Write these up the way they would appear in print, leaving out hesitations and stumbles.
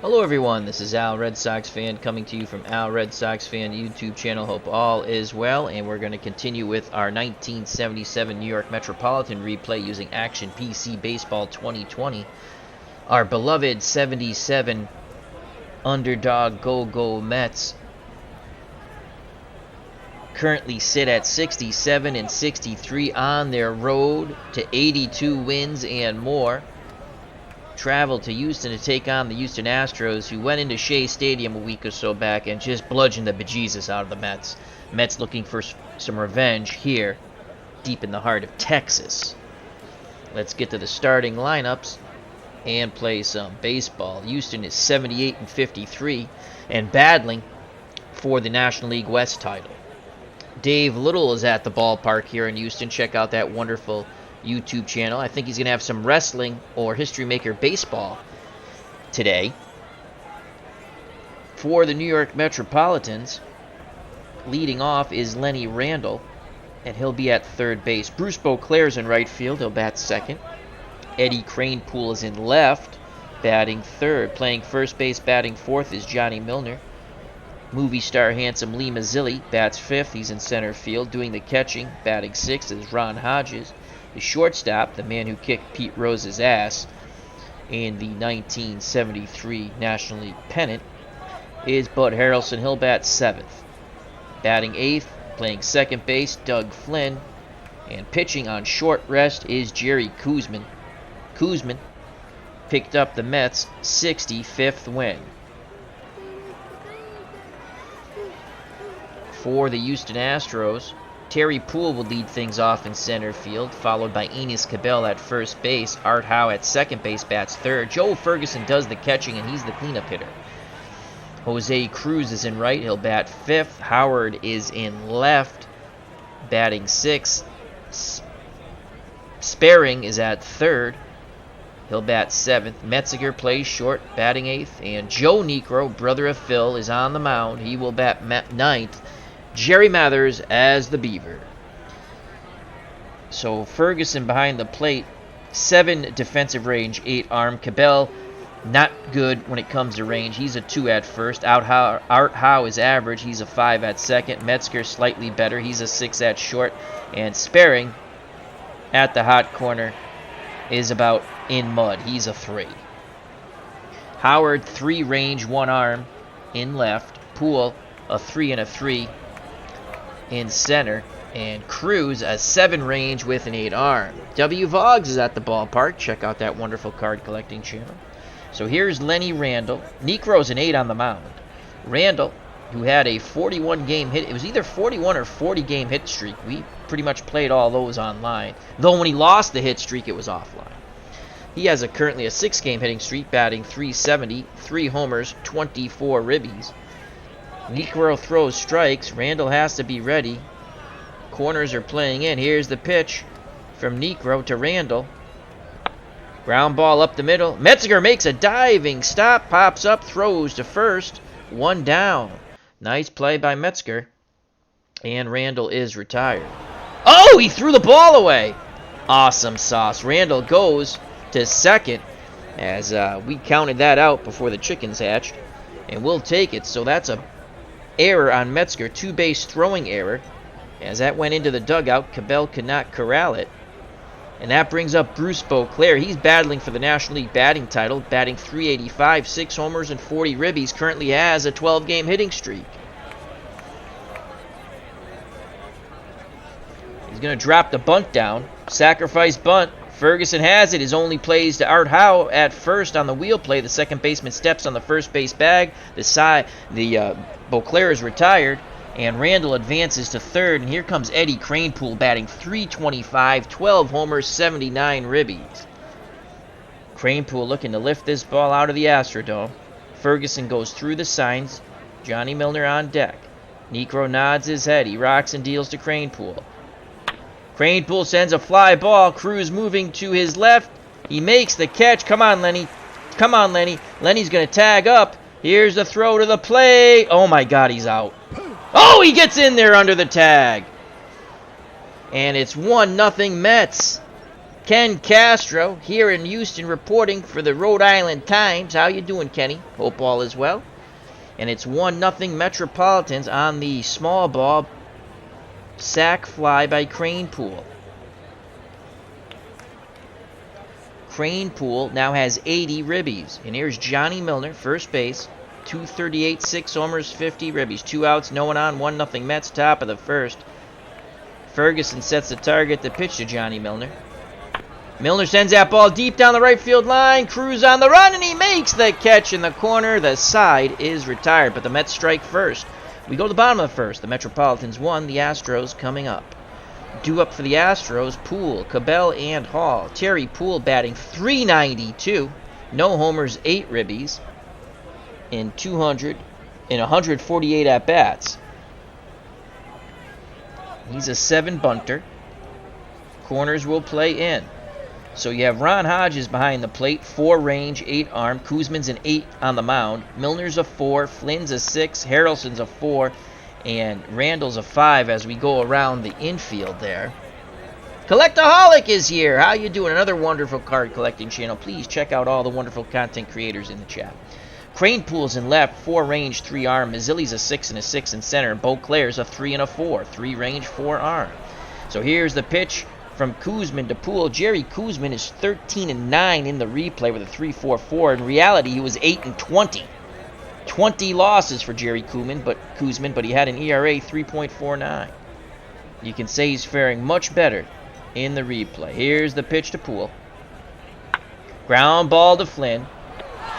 Hello everyone, this is Al Red Sox Fan coming to you from Al Red Sox Fan YouTube channel. Hope all is well, and we're going to continue with our 1977 New York Metropolitan replay using Action PC Baseball 2020. Our beloved 77 underdog Go Mets currently sit at 67 and 63 on their road to 82 wins and more. Traveled to Houston to take on the Houston Astros, who went into Shea Stadium a week or so back and just bludgeoned the bejesus out of the Mets. Mets looking for some revenge here, deep in the heart of Texas. Let's get to the starting lineups and play some baseball. Houston is 78 and 53 and battling for the National League West title. Dave Little is at the ballpark here in Houston. Check out that wonderful YouTube channel. I think he's going to have some wrestling or History Maker baseball today. For the New York Metropolitans, leading off is Lenny Randle, and he'll be at third base. Bruce Beauclair's in right field. He'll bat second. Eddie Cranepool is in left, batting third. Playing first base, batting fourth is Johnny Milner. Movie star handsome Lee Mazzilli bats fifth. He's in center field. Doing the catching, batting sixth, is Ron Hodges. The shortstop, the man who kicked Pete Rose's ass in the 1973 National League pennant, is Bud Harrelson. He'll bat seventh. Batting eighth, playing second base, Doug Flynn. And pitching on short rest is Jerry Koosman. Koosman picked up the Mets' 65th win. For the Houston Astros, Terry Poole will lead things off in center field, followed by Enos Cabell at first base. Art Howe at second base bats third. Joe Ferguson does the catching, and he's the cleanup hitter. Jose Cruz is in right. He'll bat fifth. Howard is in left, batting sixth. Sparing is at third. He'll bat seventh. Metziger plays short, batting eighth. And Joe Niekro, brother of Phil, is on the mound. He will bat ninth. Jerry Mathers as the Beaver. So Ferguson behind the plate, 7 defensive range, 8 arm. Cabell, not good when it comes to range. He's a 2 at first. Art Howe is average. He's a 5 at second. Metzger slightly better. He's a 6 at short. And Sparing at the hot corner is about in mud. He's a 3. Howard, 3 range, 1 arm in left. Poole, a 3 and a 3 in center, and Cruz a 7 range with an 8 arm. W. Voggs is at the ballpark. Check out that wonderful card collecting channel. So here's Lenny Randle. Niekro's an 8 on the mound. Randle, who had a 41 game hit, it was either 41 or 40 game hit streak. We pretty much played all those online, though when he lost the hit streak it was offline. He has currently a 6 game hitting streak, batting .370, 3 homers, 24 ribbies. Niekro throws strikes. Randle has to be ready. Corners are playing in. Here's the pitch from Niekro to Randle. Ground ball up the middle. Metziger makes a diving stop. Pops up. Throws to first. 1 down. Nice play by Metzger. And Randle is retired. Oh, he threw the ball away. Awesome sauce. Randle goes to second as we counted that out before the chickens hatched. And we'll take it. So that's a error on Metzger, 2-base throwing error. As that went into the dugout, Cabell could not corral it. And that brings up Bruce Beauclair. He's battling for the National League batting title, batting .385, 6 homers and 40 ribbies. Currently has a 12-game hitting streak. He's going to drop the bunt down. Sacrifice bunt. Ferguson has it. His only plays to Art Howe at first on the wheel play. The second baseman steps on the first base bag. Beauclair is retired, and Randle advances to third. And here comes Eddie Cranepool batting .325, 12 homers, 79 ribbies. Cranepool looking to lift this ball out of the Astrodome. Ferguson goes through the signs. Johnny Milner on deck. Niekro nods his head. He rocks and deals to Cranepool. Cranepool sends a fly ball. Cruz moving to his left. He makes the catch. Come on, Lenny. Come on, Lenny. Lenny's going to tag up. Here's the throw to the plate. Oh, my God, he's out. Oh, he gets in there under the tag. And it's 1-0 Mets. Ken Castro here in Houston reporting for the Rhode Island Times. How you doing, Kenny? Hope all is well. And it's 1-0 Metropolitans on the small ball sac fly by Cranepool. Cranepool now has 80 ribbies. And here's Johnny Milner, first base. 238, 6 homers, 50 ribbies. 2 outs, no one on, 1-0 Mets, top of the first. Ferguson sets the target to pitch to Johnny Milner. Milner sends that ball deep down the right field line. Cruz on the run, and he makes the catch in the corner. The side is retired, but the Mets strike first. We go to the bottom of the first. The Metropolitans won, the Astros coming up. Due up for the Astros, Poole, Cabell, and Hall. Terry Poole batting .392. No homers, 8 ribbies in 148 at-bats. He's a 7 bunter. Corners will play in. So you have Ron Hodges behind the plate, 4 range, 8 arm. Kuzman's an 8 on the mound. Milner's a 4. Flynn's a 6. Harrelson's a 4. And Randall's a 5 as we go around the infield there. Collectaholic is here. How you doing? Another wonderful card collecting channel. Please check out all the wonderful content creators in the chat. Cranepool's in left, 4 range, 3 arm. Mazzilli's a 6 and a 6 in center. Beauclair's a 3 and a 4. 3 range, 4 arm. So here's the pitch from Kuzman to Poole. Jerry Kuzman is 13 and 9 in the replay with a 3.44. In reality, he was 8 and 20. 20 losses for Jerry Kuzman, but he had an ERA 3.49. You can say he's faring much better in the replay. Here's the pitch to Poole. Ground ball to Flynn.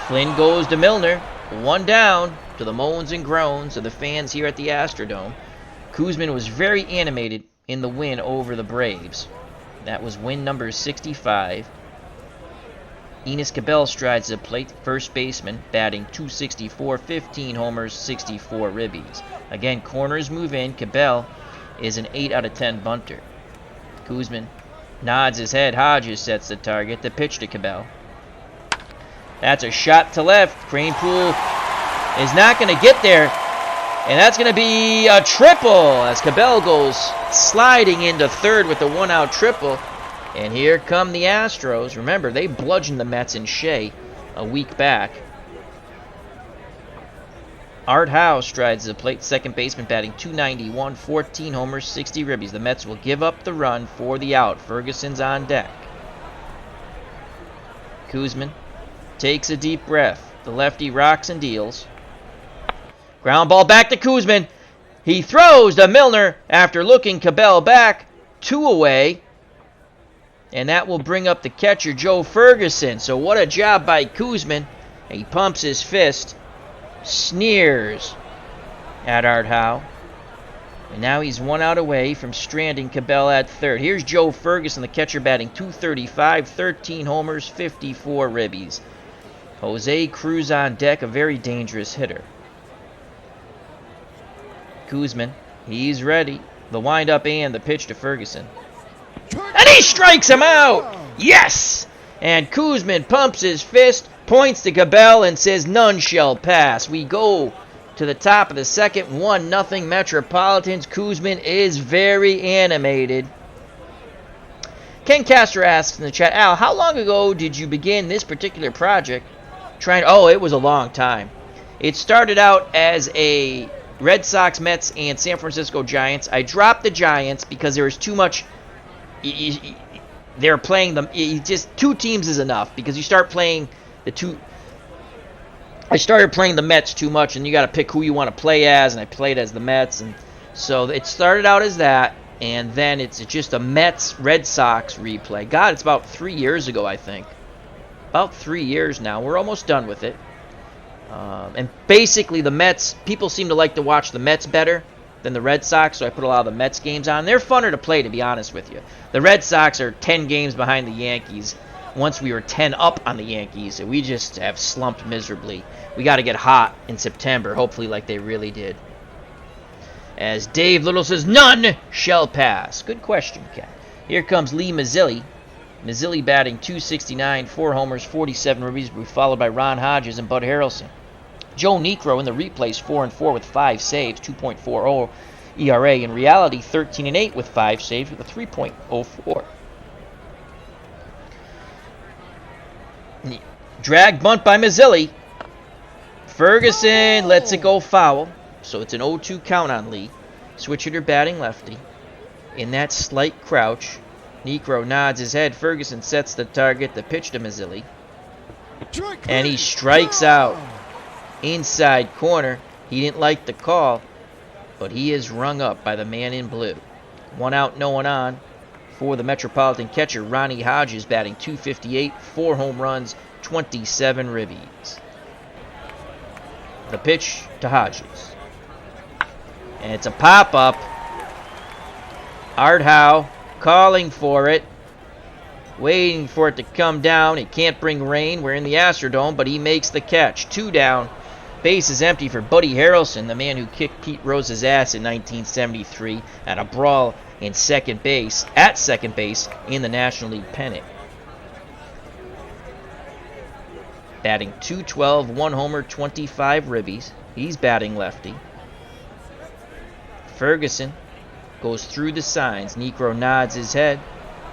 Flynn goes to Milner. 1 down, to the moans and groans of the fans here at the Astrodome. Kuzman was very animated in the win over the Braves. That was win number 65. Enos Cabell strides the plate, first baseman, batting .264, 15 homers, 64 ribbies. Again, corners move in. Cabell is an 8 out of 10 bunter. Kuzman nods his head. Hodges sets the target. The pitch to Cabell. That's a shot to left. Cranepool is not going to get there. And that's going to be a triple as Cabell goes sliding into third with the 1-out triple. And here come the Astros. Remember, they bludgeoned the Mets in Shea a week back. Art Howe strides the plate, second baseman, batting .291, 14 homers, 60 ribbies. The Mets will give up the run for the out. Ferguson's on deck. Kuzman takes a deep breath. The lefty rocks and deals. Ground ball back to Kuzman. He throws to Milner after looking Cabell back. 2 away. And that will bring up the catcher, Joe Ferguson. So what a job by Kuzman. He pumps his fist. Sneers at Art Howe. And now he's 1 out away from stranding Cabell at third. Here's Joe Ferguson, the catcher, batting .235, 13 homers, 54 ribbies. Jose Cruz on deck, a very dangerous hitter. Kuzman, he's ready. The windup and the pitch to Ferguson. And he strikes him out! Yes! And Kuzman pumps his fist, points to Cabell, and says, none shall pass. We go to the top of the second, 1-0 Metropolitans. Kuzman is very animated. Ken Castro asks in the chat, Al, how long ago did you begin this particular project? It was a long time. It started out as a Red Sox, Mets, and San Francisco Giants. I dropped the Giants because there was too much. They're playing them. Just 2 teams is enough because you start playing the 2. I started playing the Mets too much, and you got to pick who you want to play as, and I played as the Mets, and so it started out as that, and then it's just a Mets Red Sox replay. God, it's about 3 years ago, I think. About 3 years now. We're almost done with it. And basically, the Mets, people seem to like to watch the Mets better than the Red Sox, so I put a lot of the Mets games on. They're funner to play, to be honest with you. The Red Sox are 10 games behind the Yankees. Once we were 10 up on the Yankees, we just have slumped miserably. We got to get hot in September, hopefully like they really did. As Dave Little says, none shall pass. Good question, Ken. Here comes Lee Mazzilli. Mazzilli batting .269, 4 homers, 47 ribbies, followed by Ron Hodges and Bud Harrelson. Joe Niekro in the replays 4-4 with 5 saves, 2.40 ERA. In reality, 13-8 with 5 saves with a 3.04. Drag bunt by Mazzilli. Ferguson lets it go foul. So it's an 0-2 count on Lee. Switch hitter batting lefty. In that slight crouch, Niekro nods his head. Ferguson sets the target. The pitch to Mazzilli. And he strikes out. Inside corner. He didn't like the call, but he is rung up by the man in blue. 1 out, no one on for the Metropolitan catcher, Ronnie Hodges, batting .258, 4 home runs, 27 ribbies. The pitch to Hodges. And it's a pop-up. Art Howe calling for it. Waiting for it to come down. It can't bring rain. We're in the Astrodome, but he makes the catch. 2 down. Base is empty for Buddy Harrelson, the man who kicked Pete Rose's ass in 1973 at a brawl at second base in the National League pennant. Batting .212, 1 homer, 25 ribbies. He's batting lefty. Ferguson goes through the signs. Niekro nods his head.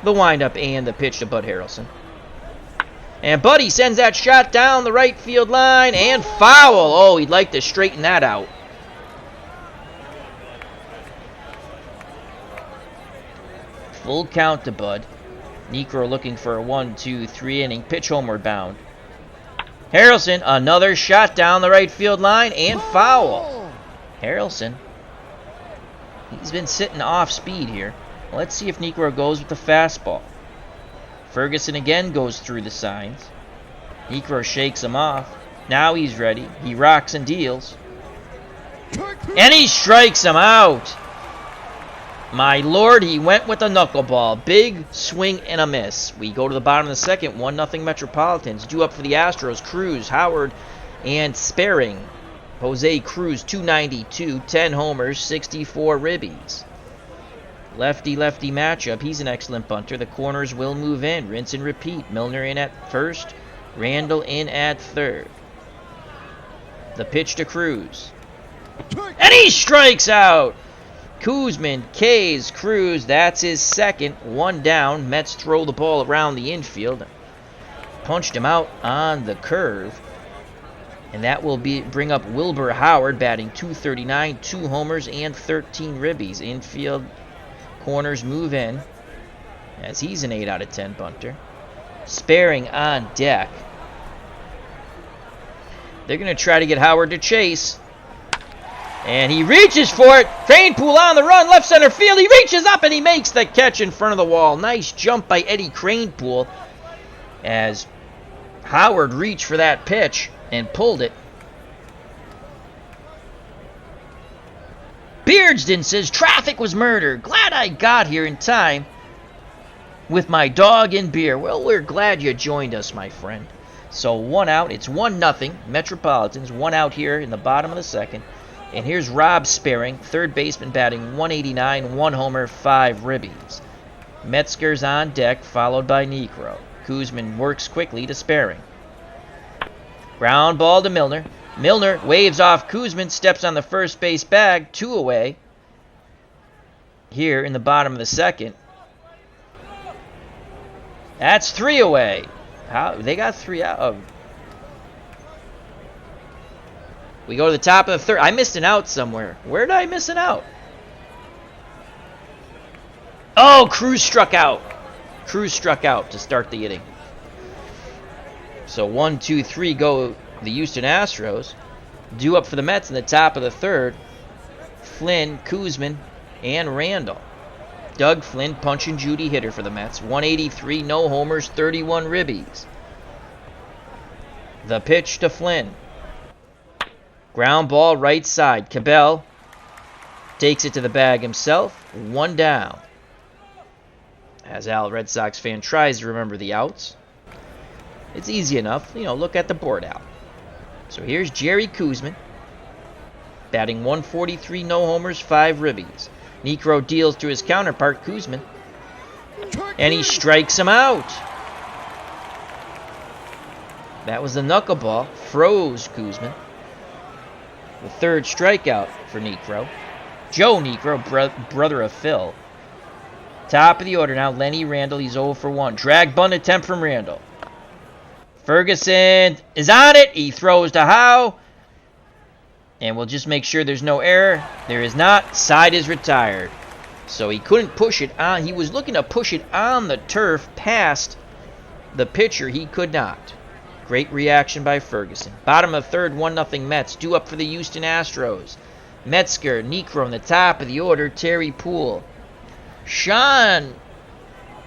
The windup and the pitch to Bud Harrelson. And Buddy sends that shot down the right field line and foul. Oh, he'd like to straighten that out. Full count to Bud. Niekro looking for a 1-2-3 inning pitch homeward bound. Harrelson, another shot down the right field line and foul. Harrelson, he's been sitting off speed here. Let's see if Niekro goes with the fastball. Ferguson again goes through the signs. Niekro shakes him off. Now he's ready. He rocks and deals. And he strikes him out. My lord, he went with a knuckleball. Big swing and a miss. We go to the bottom of the second. 1-0 Metropolitans. Due up for the Astros. Cruz, Howard, and Sparing. Jose Cruz, .292, 10 homers, 64 ribbies. Lefty-lefty matchup. He's an excellent bunter. The corners will move in. Rinse and repeat. Milner in at first. Randall in at third. The pitch to Cruz. And he strikes out! Kuzman, K's, Cruz. That's his second. 1 down. Mets throw the ball around the infield. Punched him out on the curve. And that will bring up Wilbur Howard, batting .239, 2 homers, and 13 ribbies. Infield corners move in, as he's an 8 out of 10 bunter. Sparing on deck. They're going to try to get Howard to chase. And he reaches for it. Cranepool on the run, left center field. He reaches up and he makes the catch in front of the wall. Nice jump by Eddie Cranepool as Howard reached for that pitch and pulled it. Beardsden says, traffic was murder. Glad I got here in time with my dog and beer. Well, we're glad you joined us, my friend. So 1 out. It's 1-0. Metropolitans. 1 out here in the bottom of the second. And here's Rob Sparing, third baseman, batting .189, 1 homer, 5 ribbies. Metzger's on deck, followed by Niekro. Kuzman works quickly to Sparing. Ground ball to Milner. Milner waves off Kuzman, steps on the first base bag, 2 away. Here in the bottom of the second. That's 3 away. How they got 3 out. We go to the top of the third. I missed an out somewhere. Where did I miss an out? Oh, Cruz struck out. Cruz struck out to start the inning. So 1, 2, 3 go the Houston Astros. Due up for the Mets in the top of the third. Flynn, Kuzman, and Randall. Doug Flynn, punch and Judy hitter for the Mets. 183, no homers, 31 ribbies. The pitch to Flynn. Ground ball right side. Cabell takes it to the bag himself. 1 down. As Al, Red Sox fan, tries to remember the outs. It's easy enough. Look at the board out. So here's Jerry Kuzman. Batting .143, no homers, 5 ribbies. Niekro deals to his counterpart, Kuzman. And he strikes him out. That was the knuckleball. Froze Kuzman. The third strikeout for Niekro. Joe Niekro, brother of Phil. Top of the order now, Lenny Randall. He's 0 for 1. Drag bunt attempt from Randall. Ferguson is on it. He throws to Howe. And we'll just make sure there's no error. There is not. Side is retired. So he couldn't push it on. He was looking to push it on the turf past the pitcher. He could not. Great reaction by Ferguson. Bottom of third, 1-0 Mets. Due up for the Houston Astros. Metzger, Niekro in the top of the order. Terry Poole. Sean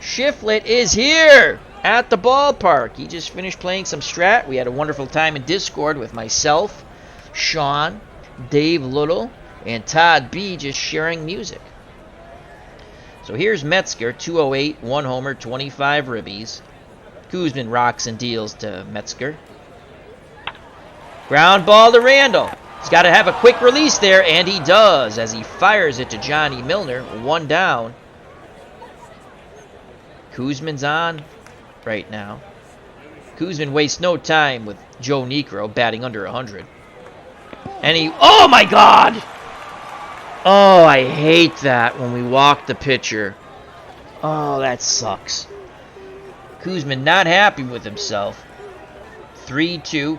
Shiflett is here at the ballpark. He just finished playing some Strat. We had a wonderful time in Discord with myself, Sean, Dave Little, and Todd B. just sharing music. So here's Metzger, 208, 1 homer, 25 ribbies. Kuzman rocks and deals to Metzger. Ground ball to Randall. He's got to have a quick release there, and he does as he fires it to Johnny Milner. 1 down. Kuzman's on right now. Kuzman wastes no time with Joe Niekro batting under 100. And he... Oh, my God! Oh, I hate that when we walk the pitcher. Oh, that sucks. Kuzman not happy with himself. 3-2.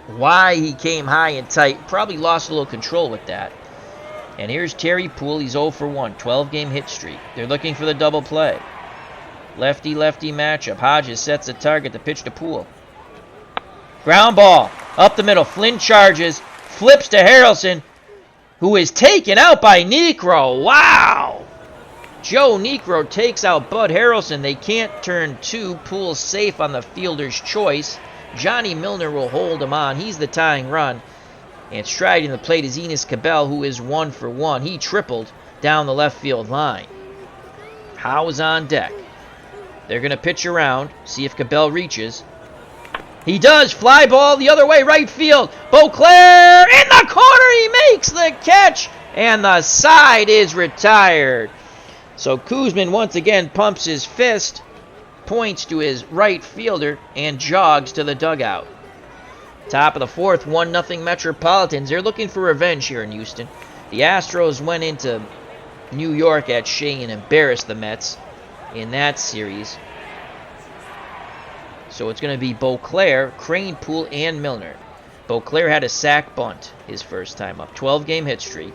Why he came high and tight. Probably lost a little control with that. And here's Terry Poole. He's 0 for 1. 12-game hit streak. They're looking for the double play. Lefty-lefty matchup. Hodges sets a target to pitch to Poole. Ground ball. Up the middle. Flynn charges. Flips to Harrelson, who is taken out by Niekro. Wow! Joe Niekro takes out Bud Harrelson. They can't turn 2. Poole safe on the fielder's choice. Johnny Milner will hold him on. He's the tying run. And striding the plate is Enos Cabell, who is 1 for 1. He tripled down the left field line. Howe's on deck. They're going to pitch around, see if Cabell reaches. He does. Fly ball the other way, right field. Beauclair in the corner. He makes the catch. And the side is retired. So Kuzman once again pumps his fist, points to his right fielder, and jogs to the dugout. Top of the fourth, 1-0 Metropolitans. They're looking for revenge here in Houston. The Astros went into New York at Shea and embarrassed the Mets in that series. So it's going to be Beauclair, Crane, Poole, and Milner. Beauclair had a sac bunt his first time up. 12-game hit streak.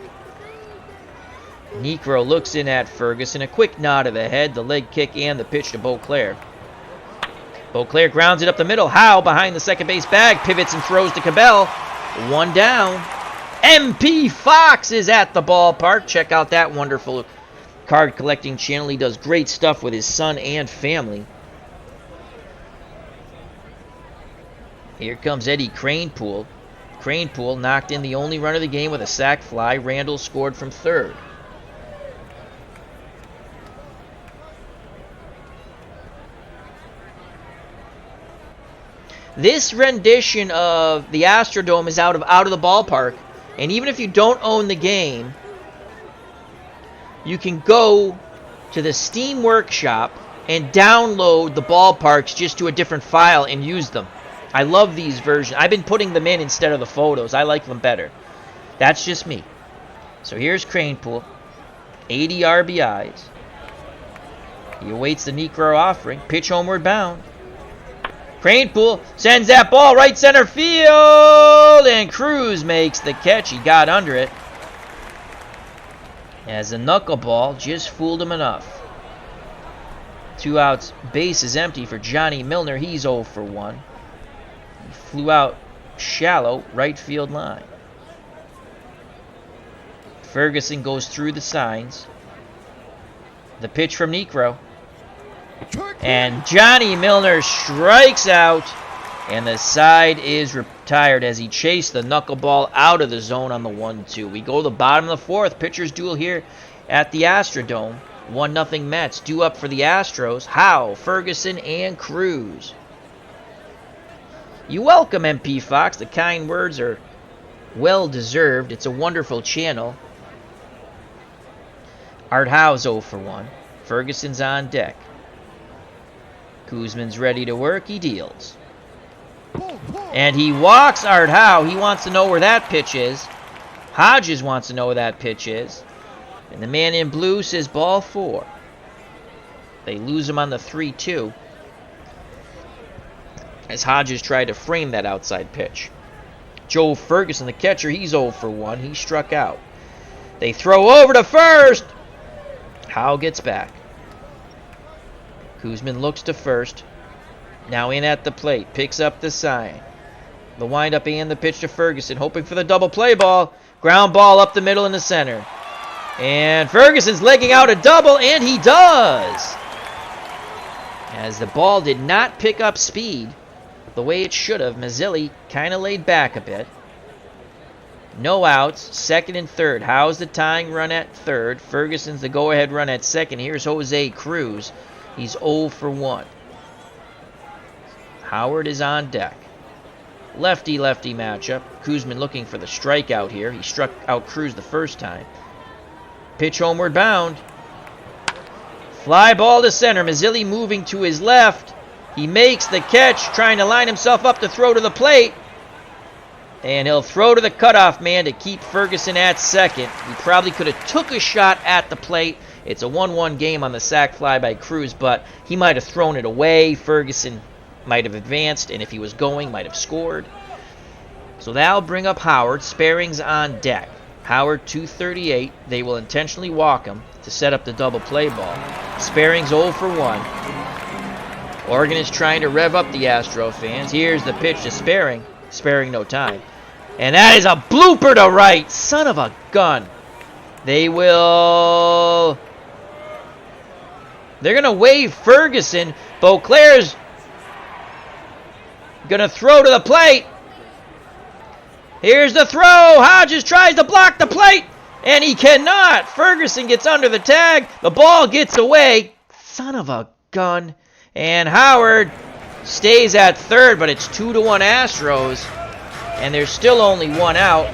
Niekro looks in at Ferguson. A quick nod of the head, the leg kick, and the pitch to Beauclair. Beauclair grounds it up the middle. Howe behind the second base bag. Pivots and throws to Cabell. 1 down. MP Fox is at the ballpark. Check out that wonderful card collecting channel. He does great stuff with his son and family. Here comes Eddie Cranepool. Cranepool knocked in the only run of the game with a sac fly. Randall scored from third. This rendition of the Astrodome is out of the ballpark. And even if you don't own the game, you can go to the Steam Workshop and download the ballparks just to a different file and use them. I love these versions. I've been putting them in instead of the photos. I like them better. That's just me. So here's Cranepool. 80 RBIs. He awaits the Niekro offering. Pitch homeward bound. Cranepool sends that ball right center field. And Cruz makes the catch. He got under it. As the knuckleball just fooled him enough. 2 outs. Base is empty for Johnny Milner. He's 0 for 1. Flew out shallow right field line. Ferguson goes through the signs. The pitch from Niekro. And Johnny Milner strikes out. And the side is retired as he chased the knuckleball out of the zone on the 1-2. We go to the bottom of the fourth. Pitchers duel here at the Astrodome. 1-0 Mets. Due up for the Astros. Howe, Ferguson, and Cruz. You welcome, MP Fox. The kind words are well deserved. It's a wonderful channel. Art Howe's 0 for 1. Ferguson's on deck. Kuzman's ready to work. He deals. And he walks Art Howe. He wants to know where that pitch is. Hodges wants to know where that pitch is. And the man in blue says ball 4. They lose him on the 3-2. as Hodges tried to frame that outside pitch. Joe Ferguson, the catcher, he's 0 for 1. He struck out. They throw over to first. Howe gets back. Kuzman looks to first. Now in at the plate. Picks up the sign. The windup and the pitch to Ferguson, hoping for the double play ball. Ground ball up the middle in the center. And Ferguson's legging out a double, and he does! As the ball did not pick up speed the way it should have, Mazzilli kind of laid back a bit. No outs, second and third. Howe's the tying run at third. Ferguson's the go-ahead run at second. Here's Jose Cruz. He's 0 for 1. Howard is on deck. Lefty-lefty matchup. Kuzman looking for the strikeout here. He struck out Cruz the first time. Pitch homeward bound. Fly ball to center. Mazzilli moving to his left. He makes the catch, trying to line himself up to throw to the plate. And he'll throw to the cutoff man to keep Ferguson at second. He probably could have took a shot at the plate. It's a 1-1 game on the sac fly by Cruz, but he might have thrown it away. Ferguson might have advanced, and if he was going, might have scored. So that'll bring up Howard. Sparing's on deck. Howard 238. They will intentionally walk him to set up the double play ball. Sparing's 0 for 1. Oregon is trying to rev up the Astro fans. Here's the pitch to Sparing. Sparing no time. And that is a blooper to right. Son of a gun. They're going to wave Ferguson. Beauclair's going to throw to the plate. Here's the throw. Hodges tries to block the plate, and he cannot. Ferguson gets under the tag. The ball gets away. Son of a gun. And Howard stays at third, but it's 2-1 Astros, and there's still only one out.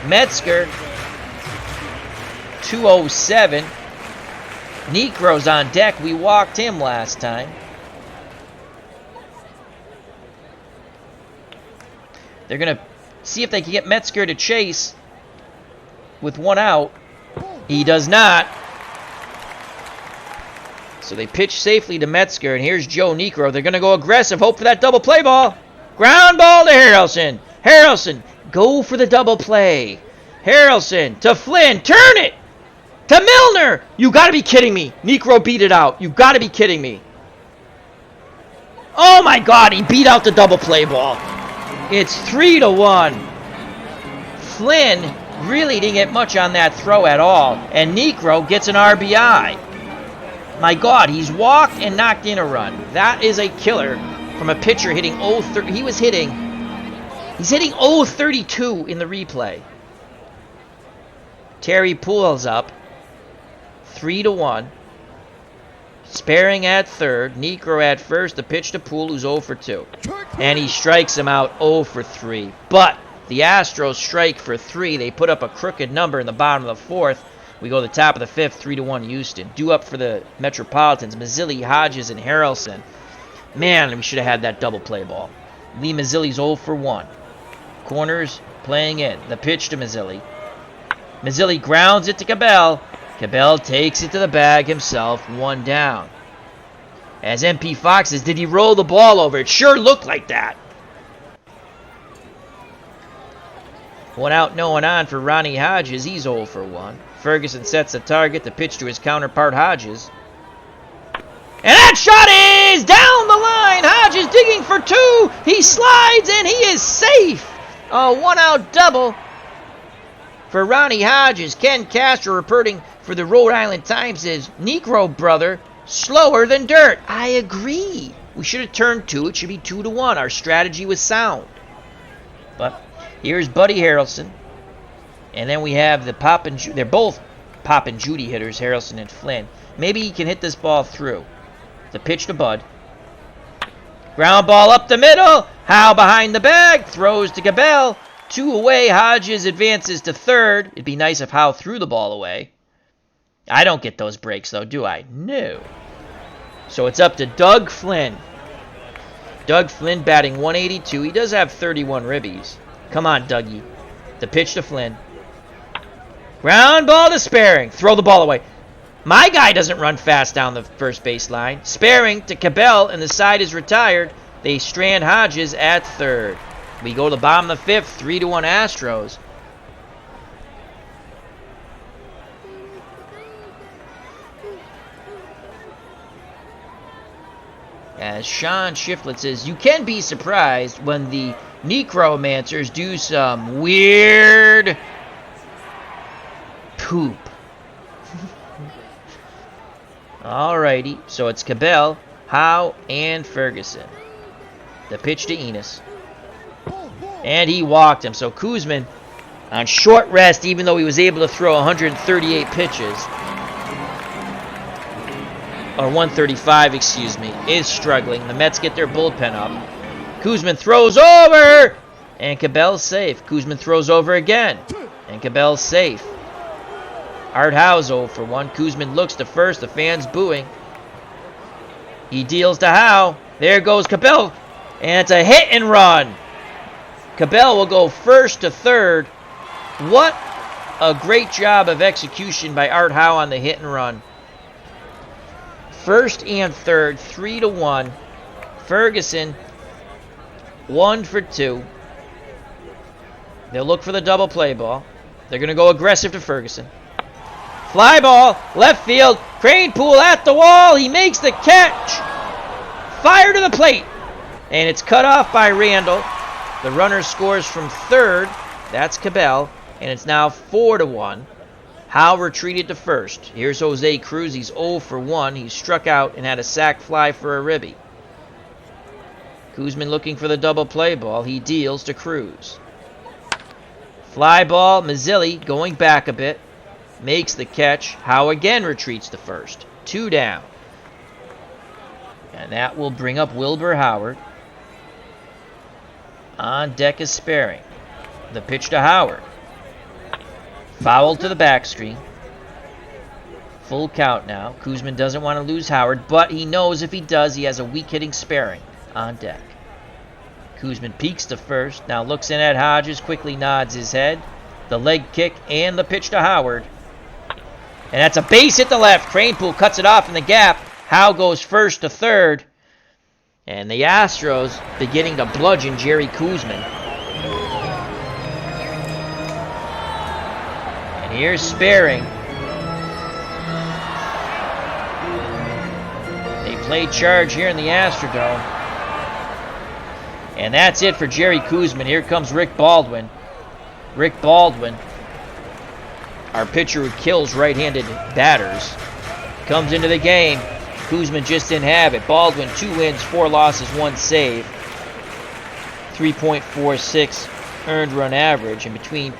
Metzger, 207. Necro's on deck. We walked him last time. They're going to see if they can get Metzger to chase with one out. He does not. So they pitch safely to Metzger, and here's Joe Necro. They're going to go aggressive, hope for that double play ball. Ground ball to Harrelson. Harrelson, go for the double play. Harrelson to Flynn. Turn it to Milner. You got to be kidding me. Necro beat it out. You got to be kidding me. Oh, my God. He beat out the double play ball. It's 3-1. Flynn really didn't get much on that throw at all, and Necro gets an RBI. My God, he's walked and knocked in a run. That is a killer from a pitcher hitting 0-30. He's hitting 0-32 in the replay. Terry Poole's up, 3-1. Sparing at third, Necro at first, the pitch to Poole, who's 0 for 2. And he strikes him out 0 for 3. But the Astros strike for 3. They put up a crooked number in the bottom of the fourth. We go to the top of the fifth, 3-1 Houston. Due up for the Metropolitans, Mazzilli, Hodges, and Harrelson. Man, we should have had that double play ball. Lee Mazzilli's 0 for 1. Corners playing in. The pitch to Mazzilli. Mazzilli grounds it to Cabell. Cabell takes it to the bag himself, 1 down. As MP Fox says, did he roll the ball over? It sure looked like that. 1 out, no one on for Ronnie Hodges. He's 0 for 1. Ferguson sets the target, the pitch to his counterpart, Hodges. And that shot is down the line. Hodges digging for 2. He slides, and he is safe. A 1-out double for Ronnie Hodges. Ken Castro reporting for the Rhode Island Times says, Necro brother, slower than dirt. I agree. We should have turned 2. It should be 2-1. Our strategy was sound. But here's Buddy Harrelson. And then we have the Pop and They're both Pop and Judy hitters, Harrelson and Flynn. Maybe he can hit this ball through. The pitch to Bud. Ground ball up the middle. Howe behind the bag. Throws to Cabell. 2 away. Hodges advances to third. It'd be nice if Howe threw the ball away. I don't get those breaks, though, do I? No. So it's up to Doug Flynn. Doug Flynn batting 182. He does have 31 ribbies. Come on, Dougie. The pitch to Flynn. Ground ball to Sparing. Throw the ball away. My guy doesn't run fast down the first base line. Sparing to Cabell, and the side is retired. They strand Hodges at third. We go to the bottom of the fifth, 3-1 Astros. As Sean Shiflett says, you can be surprised when the necromancers do some weird poop. Alrighty, so it's Cabell, Howe, and Ferguson. The pitch to Enos. And he walked him. So Koosman, on short rest, even though he was able to throw 138 pitches, or 135, excuse me, is struggling. The Mets get their bullpen up. Koosman throws over, and Cabell's safe. Koosman throws over again, and Cabell's safe. Art Howe's 0 for 1. Koosman looks to first. The fans booing. He deals to Howe. There goes Cabell. And it's a hit and run. Cabell will go first to third. What a great job of execution by Art Howe on the hit and run. First and third, 3-1. Ferguson, 1 for 2. They'll look for the double play ball. They're going to go aggressive to Ferguson. Fly ball, left field, Cranepool at the wall, he makes the catch. Fire to the plate, and it's cut off by Randall. The runner scores from third, that's Cabell, and it's now 4-1. Howe retreated to first. Here's Jose Cruz, he's 0 for 1. He struck out and had a sac fly for a ribby. Koosman looking for the double play ball, he deals to Cruz. Fly ball, Mazzilli going back a bit. Makes the catch. Howe again retreats to first. 2 down. And that will bring up Wilbur Howard. On deck is Sparing. The pitch to Howard. Foul to the back screen. Full count now. Koosman doesn't want to lose Howard, but he knows if he does, he has a weak hitting Sparing on deck. Koosman peeks to first. Now looks in at Hodges. Quickly nods his head. The leg kick and the pitch to Howard. And that's a base hit to left. Cranepool cuts it off in the gap. Howe goes first to third. And the Astros beginning to bludgeon Jerry Koosman. And here's Sparing. They play charge here in the Astrodome. And that's it for Jerry Koosman. Here comes Rick Baldwin. Rick Baldwin, our pitcher who kills right-handed batters, comes into the game. Koosman just didn't have it. Baldwin, 2 wins, 4 losses, 1 save. 3.46 earned run average. And between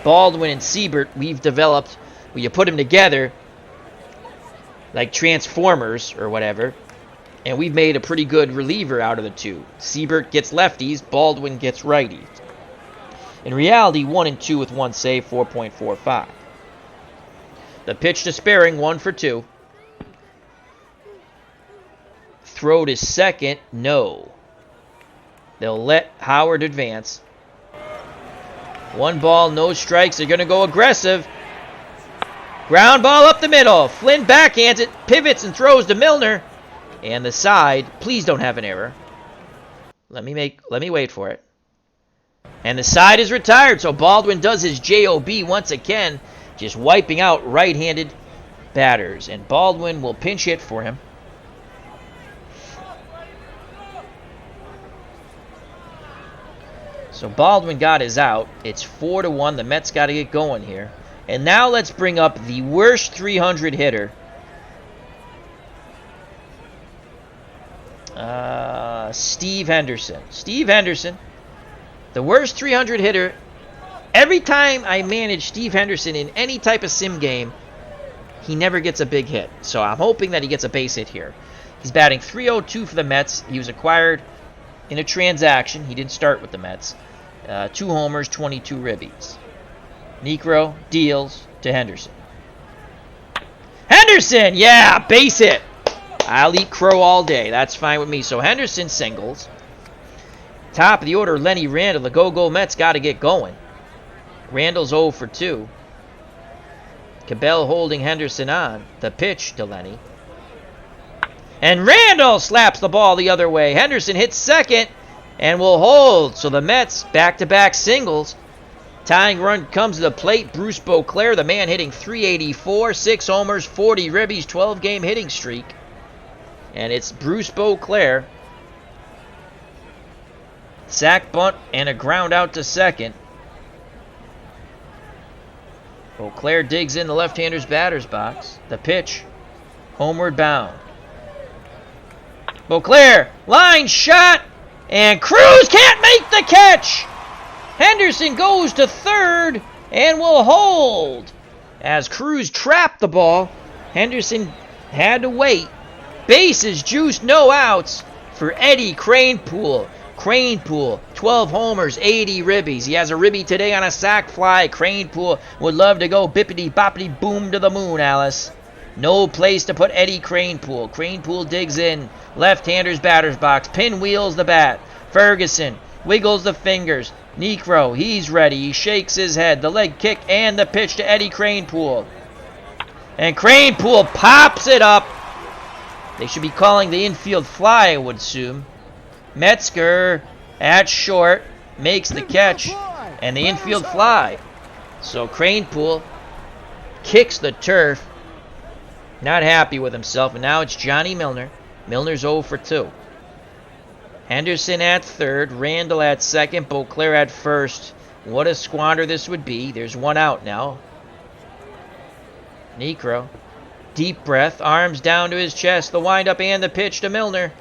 Baldwin and Siebert, we've developed, when you put them together, like transformers or whatever, and we've made a pretty good reliever out of the two. Siebert gets lefties, Baldwin gets righties. In reality, 1 and 2 with 1 save, 4.45. The pitch to Sparing, 1 for 2. Throw to second, no. They'll let Howard advance. 1 ball, no strikes. They're going to go aggressive. Ground ball up the middle. Flynn backhands it, pivots and throws to Milner. And the side, please don't have an error. Let me wait for it. And the side is retired, so Baldwin does his JOB once again, just wiping out right-handed batters. And Baldwin will pinch hit for him. So Baldwin got his out. It's 4-1. The Mets got to get going here. And now let's bring up the worst 300 hitter. Steve Henderson. Steve Henderson, the worst 300 hitter. Every time I manage Steve Henderson in any type of sim game, he never gets a big hit. So I'm hoping that he gets a base hit here. He's batting .302 for the Mets. He was acquired in a transaction. He didn't start with the Mets. 2 homers, 22 ribbies. Necro deals to Henderson. Henderson! Yeah, base hit. I'll eat crow all day. That's fine with me. So Henderson singles. Top of the order, Lenny Randall. The Go-Go Mets got to get going. Randall's 0 for 2. Cabell holding Henderson on. The pitch to Lenny. And Randall slaps the ball the other way. Henderson hits second and will hold. So the Mets, back-to-back singles. Tying run comes to the plate. Bruce Beauclair, the man hitting .384, 6 homers, 40 ribbies, 12-game hitting streak. And it's Bruce Beauclair. Sack bunt and a ground out to second. Beauclair digs in the left-hander's batter's box. The pitch, homeward bound. Beauclair, line shot, and Cruz can't make the catch. Henderson goes to third and will hold. As Cruz trapped the ball, Henderson had to wait. Bases juiced, no outs for Eddie Kranepool. Kranepool, 12 homers, 80 ribbies. He has a ribby today on a sac fly. Kranepool would love to go bippity-boppity boom to the moon, Alice. No place to put Eddie Kranepool. Kranepool digs in. Left-hander's batter's box. Pinwheels the bat. Ferguson wiggles the fingers. Necro, he's ready. He shakes his head. The leg kick and the pitch to Eddie Kranepool. And Kranepool pops it up. They should be calling the infield fly, I would assume. Metzger at short makes the catch and the infield fly. So Kranepool kicks the turf. Not happy with himself. And now it's Johnny Milner. Milner's 0 for 2. Henderson at third. Randall at second. Beauclair at first. What a squander this would be. There's one out now. Necro. Deep breath. Arms down to his chest. The windup and the pitch to Milner.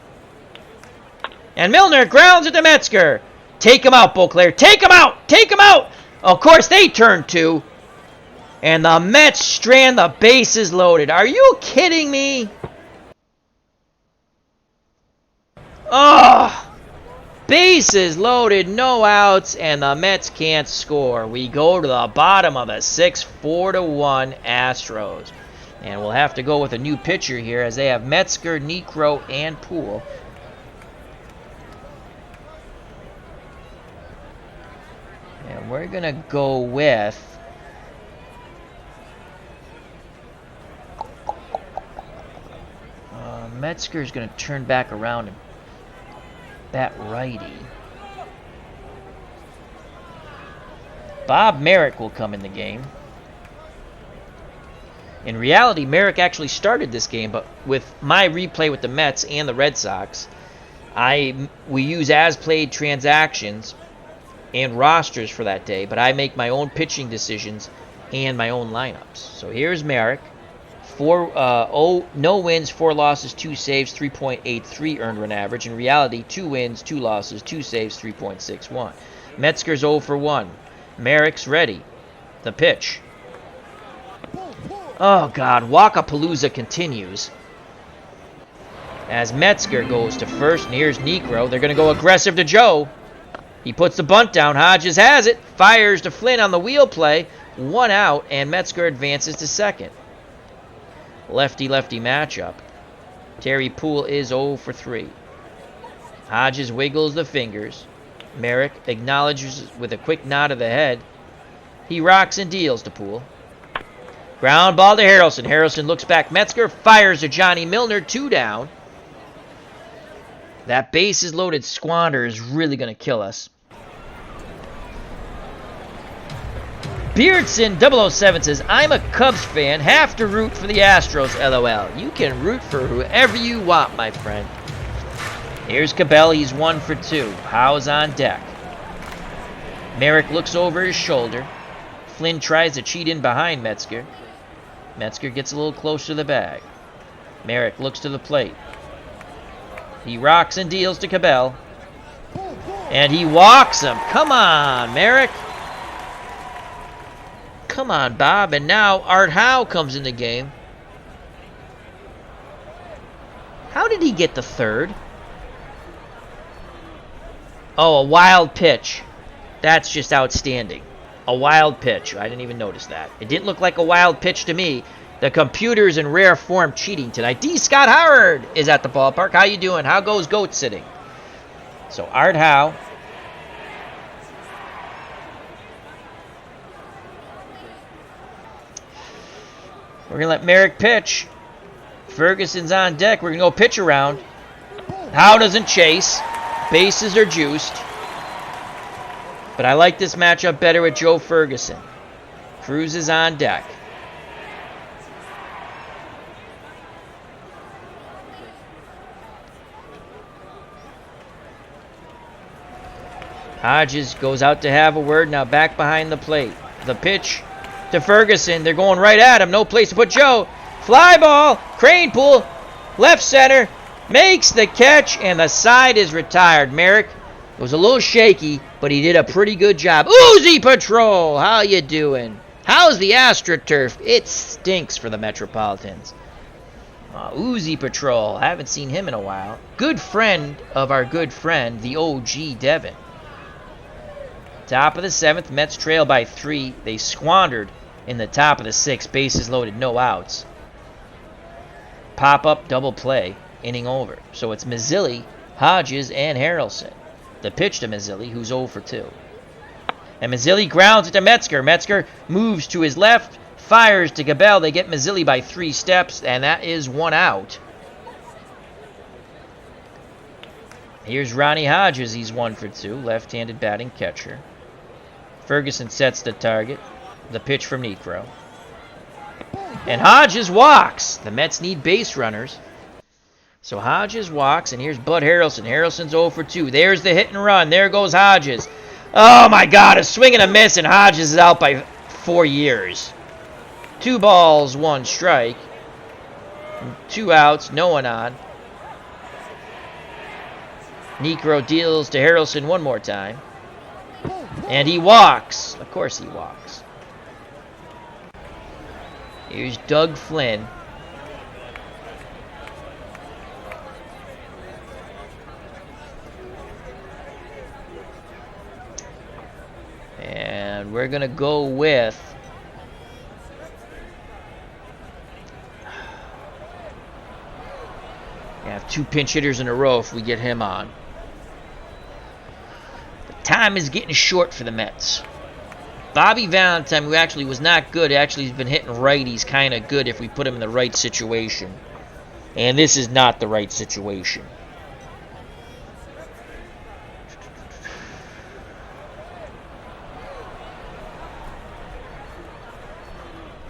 And Milner grounds it to Metzger. Take him out, Beauclair. Take him out. Take him out. Of course, they turn two. And the Mets strand the bases loaded. Are you kidding me? Oh, bases loaded, no outs, and the Mets can't score. We go to the bottom of the 6th, 4-1 Astros. And we'll have to go with a new pitcher here as they have Metzger, Necro, and Poole. And we're going to go with... Metzger's going to turn back around and bat righty. Bob Merrick will come in the game. In reality, Merrick actually started this game, but with my replay with the Mets and the Red Sox, we use as-played transactions and rosters for that day, but I make my own pitching decisions and my own lineups. So here's Merrick. No wins, 4 losses, 2 saves, 3.83 earned run average. In reality, 2 wins, 2 losses, 2 saves, 3.61. Metzger's 0 for 1. Merrick's ready. The pitch. Oh, God. Walkapalooza continues. As Metzger goes to first, and here's Necro. They're going to go aggressive to Joe. He puts the bunt down. Hodges has it. Fires to Flynn on the wheel play. 1 out, and Metzger advances to second. Lefty-lefty matchup. Terry Poole is 0 for 3. Hodges wiggles the fingers. Merrick acknowledges with a quick nod of the head. He rocks and deals to Poole. Ground ball to Harrelson. Harrelson looks back. Metzger fires to Johnny Milner. 2 down. That bases loaded squander is really going to kill us. Beardson 007 says, I'm a Cubs fan, have to root for the Astros, LOL. You can root for whoever you want, my friend. Here's Cabell, he's 1 for 2. Howe's on deck. Merrick looks over his shoulder. Flynn tries to cheat in behind Metzger. Metzger gets a little closer to the bag. Merrick looks to the plate. He rocks and deals to Cabell. And he walks him. Come on, Merrick. Come on, Bob. And now Art Howe comes in the game. How did he get the third? Oh, a wild pitch. That's just outstanding. A wild pitch. I didn't even notice that. It didn't look like a wild pitch to me. The computer's in rare form cheating tonight. D. Scott Howard is at the ballpark. How you doing? How goes goat sitting? So Art Howe. We're going to let Merrick pitch. Ferguson's on deck. We're going to go pitch around. Howe doesn't chase. Bases are juiced. But I like this matchup better with Joe Ferguson. Cruz is on deck. Hodges goes out to have a word. Now back behind the plate. The pitch to Ferguson. They're going right at him. No place to put Joe. Fly ball. Crane pull. Left center. Makes the catch. And the side is retired. Merrick was a little shaky, but he did a pretty good job. Uzi Patrol. How you doing? How's the AstroTurf? It stinks for the Metropolitans. Uzi Patrol. I haven't seen him in a while. Good friend of our good friend, the OG Devin. Top of the 7th, Mets trail by 3. They squandered in the top of the 6th. Bases loaded, no outs. Pop-up double play, inning over. So it's Mazzilli, Hodges, and Harrelson. The pitch to Mazzilli, who's 0 for 2. And Mazzilli grounds it to Metzger. Metzger moves to his left, fires to Cabell. They get Mazzilli by 3 steps, and that is 1 out. Here's Ronnie Hodges. He's 1 for 2. Left-handed batting catcher. Ferguson sets the target. The pitch from Necro. And Hodges walks. The Mets need base runners. So Hodges walks, and here's Bud Harrelson. Harrelson's 0 for 2. There's the hit and run. There goes Hodges. Oh, my God. A swing and a miss, and Hodges is out by 4 years. 2 balls, 1 strike. 2 outs, no one on. Necro deals to Harrelson one more time. And he walks. Of course he walks. Here's Doug Flynn. And we're going to go with... have 2 pinch hitters in a row if we get him on. Time is getting short for the Mets. Bobby Valentine, who actually was not good, actually has been hitting righties kind of good if we put him in the right situation. And this is not the right situation.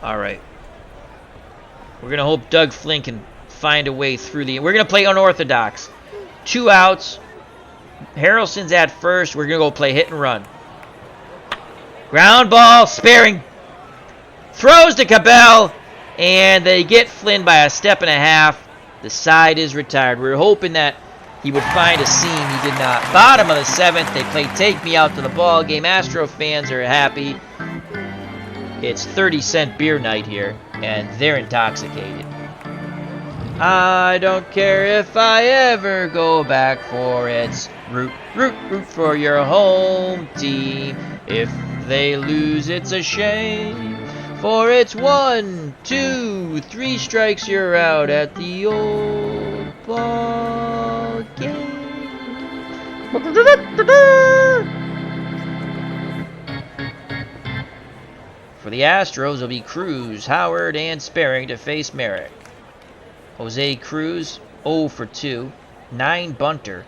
All right. We're going to hope Doug Flynn can find a way through the... We're going to play unorthodox. 2 outs. Harrelson's at first. We're going to go play hit and run. Ground ball. Sparing. Throws to Cabell. And they get Flynn by a step and a half. The side is retired. We were hoping that he would find a seam. He did not. Bottom of the 7th. They play Take Me Out to the Ball Game. Astro fans are happy. It's 30-cent beer night here. And they're intoxicated. I don't care if I ever go back for it. Root, root, root for your home team. If they lose, it's a shame. For it's 1, 2, 3 strikes, you're out at the old ball game. For the Astros, it'll be Cruz, Howard, and Sparing to face Merrick. Jose Cruz, 0 for 2, 9 bunter.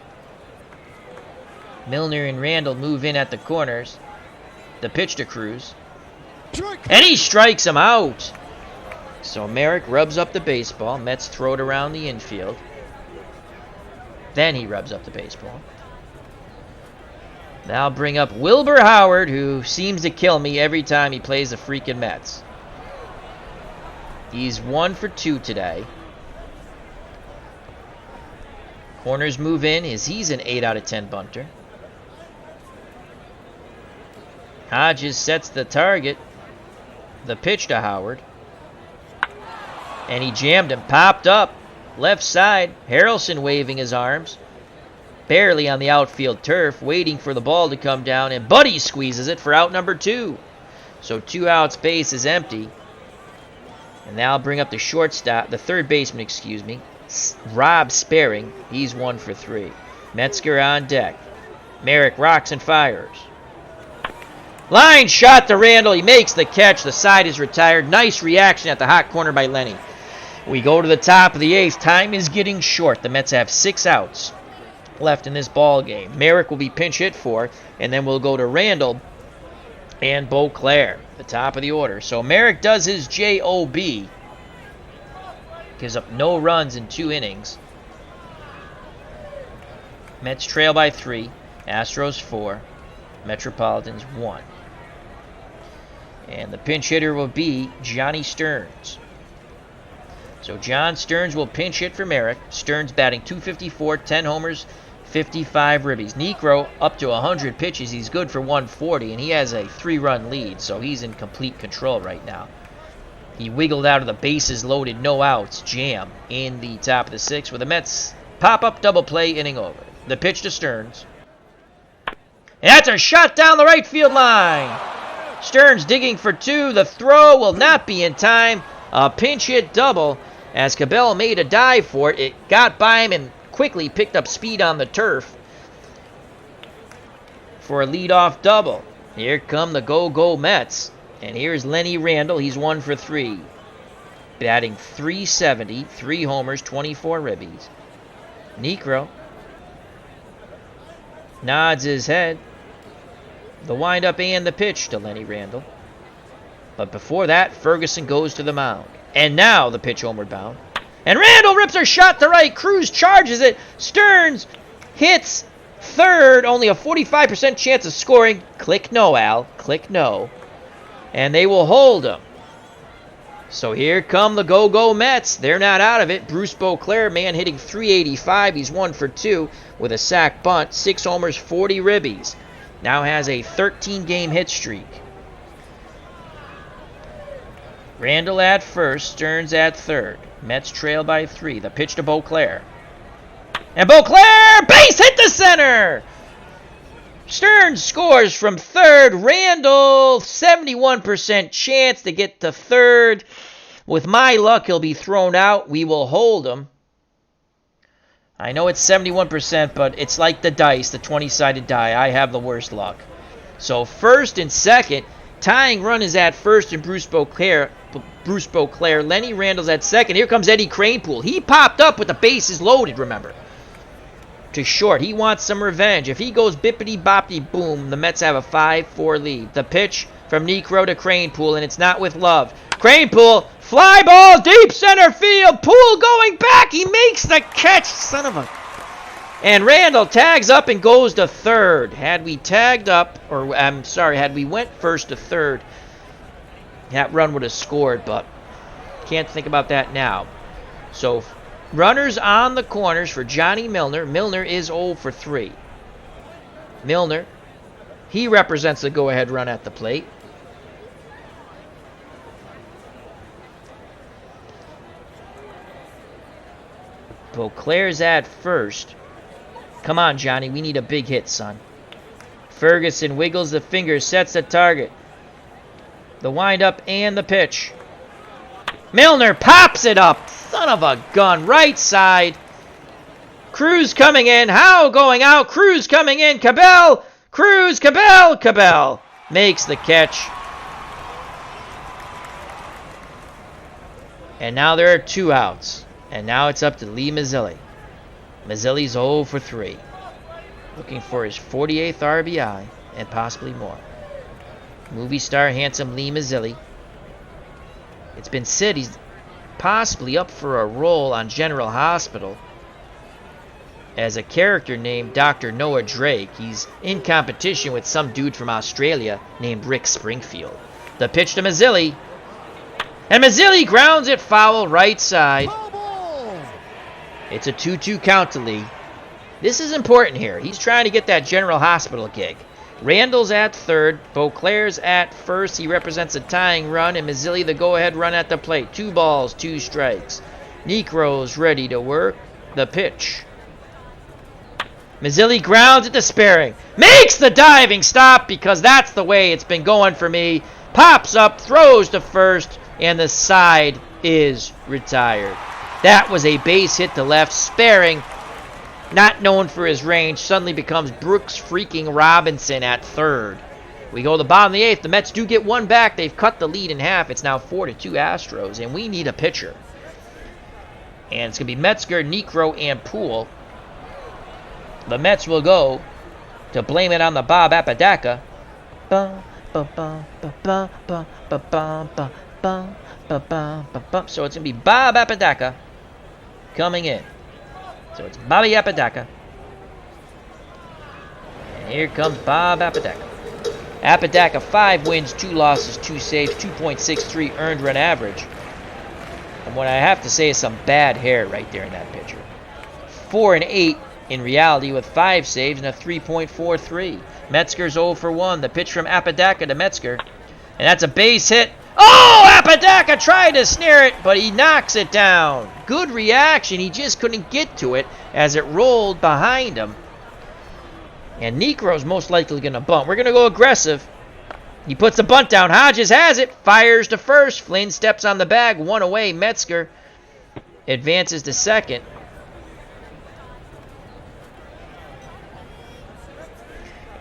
Milner and Randall move in at the corners. The pitch to Cruz. And he strikes him out. So Merrick rubs up the baseball. Mets throw it around the infield. Then he rubs up the baseball. Now I'll bring up Wilbur Howard, who seems to kill me every time he plays the freaking Mets. He's 1 for 2 today. Corners move in as he's an 8 out of 10 bunter. Hodges sets the target. The pitch to Howard. And he jammed him. Popped up. Left side. Harrelson waving his arms. Barely on the outfield turf. Waiting for the ball to come down. And Buddy squeezes it for out number 2. So 2 outs, base is empty. And now I'll bring up the shortstop. The third baseman, excuse me. Rob Sparing. He's 1 for 3. Metzger on deck. Merrick rocks and fires. Line shot to Randall. He makes the catch. The side is retired. Nice reaction at the hot corner by Lenny. We go to the top of the eighth. Time is getting short. The Mets have 6 outs left in this ball game. Merrick will be pinch hit for, and then we'll go to Randall and Beauclair, the top of the order. So Merrick does his JOB. Gives up no runs in 2 innings. Mets trail by 3. Astros 4. Metropolitans 1. And the pinch hitter will be Johnny Stearns. So John Stearns will pinch hit for Merrick. Stearns batting .254, 10 homers, 55 ribbies. Niekro up to 100 pitches. He's good for 140, and he has a 3-run lead, so he's in complete control right now. He wiggled out of the bases loaded, no outs jam in the top of the 6th with the Mets pop-up double play inning over. The pitch to Stearns. And that's a shot down the right field line. Stearns digging for 2. The throw will not be in time. A pinch hit double as Cabell made a dive for it. It got by him and quickly picked up speed on the turf for a leadoff double. Here come the go-go Mets. And here's Lenny Randall. He's 1 for 3. Batting .370, 3 homers, 24 ribbies. Niekro nods his head. The windup and the pitch to Lenny Randall. But before that, Ferguson goes to the mound. And now the pitch homeward bound. And Randall rips a shot to right. Cruz charges it. Stearns hits third. Only a 45% chance of scoring. Click no, Al. Click no. And they will hold him. So here come the go-go Mets. They're not out of it. Bruce Beauclair, man, hitting .385. He's 1 for 2 with a sac bunt. 6 homers, 40 ribbies. Now has a 13-game hit streak. Randall at first, Stearns at third. Mets trail by 3. The pitch to Beauclair. And Beauclair, base hit to center! Stearns scores from third. Randall, 71% chance to get to third. With my luck, he'll be thrown out. We will hold him. I know it's 71%, but it's like the dice, the 20-sided die. I have the worst luck. So first and second, tying run is at first and Bruce Beauclair. Lenny Randall's at second. Here comes Eddie Cranepool. He popped up with the bases loaded, remember. To short. He wants some revenge. If he goes bippity-boppity-boom, the Mets have a 5-4 lead. The pitch from Niekro to Cranepool, and it's not with love. Cranepool, fly ball, deep center field. Poole going back. He makes the catch. Son of a... And Randall tags up and goes to third. Had we tagged up, or I'm sorry, had we went first to third, that run would have scored, but can't think about that now. So runners on the corners for Johnny Milner. Milner is 0 for 3. Milner, he represents the go-ahead run at the plate. Beauclair's at first. Come on, Johnny, we need a big hit, son. Ferguson wiggles the fingers, sets the target. The windup and the pitch. Milner pops it up. Son of a gun. Right side. Cruz coming in. Howe going out. Cruz coming in. Cabell. Cruz. Cabell. Cabell makes the catch. And now there are 2 outs. And now it's up to Lee Mazzilli. Mazzilli's 0 for 3. Looking for his 48th RBI and possibly more. Movie star handsome Lee Mazzilli. It's been said he's possibly up for a role on General Hospital as a character named Dr. Noah Drake. He's in competition with some dude from Australia named Rick Springfield. The pitch to Mazzilli. And Mazzilli grounds it foul right side. It's a 2-2 count to Lee. This is important here. He's trying to get that General Hospital gig. Randall's at third. Beauclair's at first. He represents a tying run. And Mazzilli the go-ahead run at the plate. 2 balls, 2 strikes. Niekro's ready to work. The pitch. Mazzilli grounds it to Sparing. Makes the diving stop because that's the way it's been going for me. Pops up, throws to first, and the side is retired. That was a base hit to left. Sparing, not known for his range, suddenly becomes Brooks freaking Robinson at third. We go to the bottom of the 8th. The Mets do get one back. They've cut the lead in half. It's now 4-2 Astros, and we need a pitcher. And it's going to be Metzger, Niekro, and Poole. The Mets will go to blame it on the Bob Apodaca. So it's going to be Bob Apodaca coming in. So it's Bobby Apodaca. And here comes Bob Apodaca. Apodaca, 5 wins, 2 losses, 2 saves, 2.63 earned run average. And what I have to say is some bad hair right there in that pitcher. 4-8 in reality with 5 saves and a 3.43. Metzger's 0 for 1. The pitch from Apodaca to Metzger. And that's a base hit. Oh, Apodaca tried to snare it, but he knocks it down. Good reaction. He just couldn't get to it as it rolled behind him. And Niekro's most likely going to bunt. We're going to go aggressive. He puts the bunt down. Hodges has it. Fires to first. Flynn steps on the bag. 1 away. Metzger advances to second.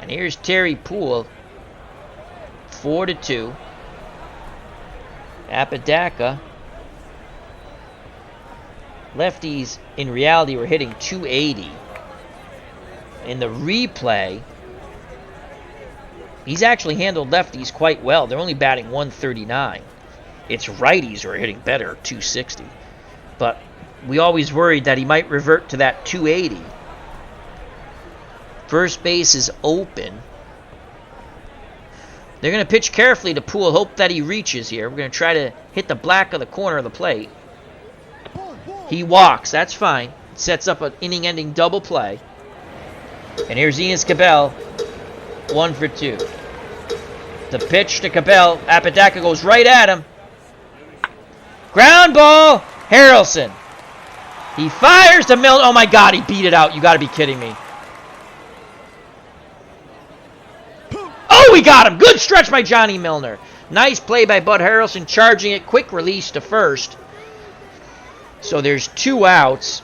And here's Terry Poole. 4-2. Apodaca. Lefties, in reality, were hitting 280. In the replay, he's actually handled lefties quite well. They're only batting 139. It's righties who are hitting better, 260. But we always worried that he might revert to that 280. First base is open. They're going to pitch carefully to Poole, hope that he reaches here. We're going to try to hit the black of the corner of the plate. He walks. That's fine. Sets up an inning-ending double play. And here's Enos Cabell, 1 for 2. The pitch to Cabell. Apodaca goes right at him. Ground ball. Harrelson. He fires to Milner. Oh, my God. He beat it out. You got to be kidding me. Oh, we got him. Good stretch by Johnny Milner. Nice play by Bud Harrelson, charging it. Quick release to first. So there's 2 outs.